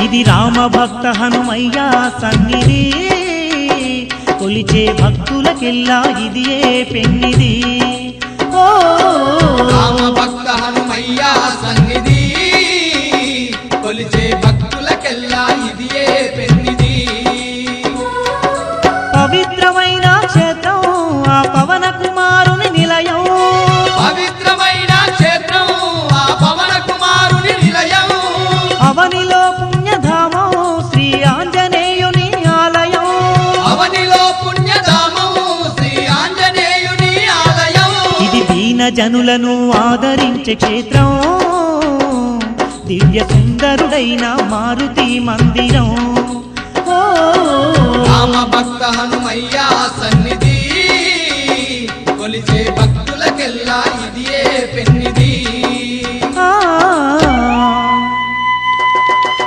ఇది రామ భక్త హనుమయ్య సన్నిధి కొలిచే భక్తులకెల్లా ఇదియే పెన్నిది ఓ రామ భక్త హనుమయ్య సన్నిధి కొలిచే భక్తులకెల్లా ఇదియే పెన్నిది పవిత్రమైన క్షేత్రం ఆ పవన కుమారుని నిలయం పవిత్రమైన క్షేత్రం ఆ పవన కుమారుని నిలయం అవనిలో పుణ్యధామం శ్రీ ఆంజనేయుని ఆలయం అవనిలో పుణ్యధామం శ్రీ ఆంజనేయుని ఆలయం ఇది దీన జనులను ఆదరించే క్షేత్రం దివ్య సుందరుడైన మారుతి మందిరం ఓ రామ భక్త హనుమయ్య సన్నిధి కొలిచే భక్తులకెల్లా ఇదియే పెన్నిది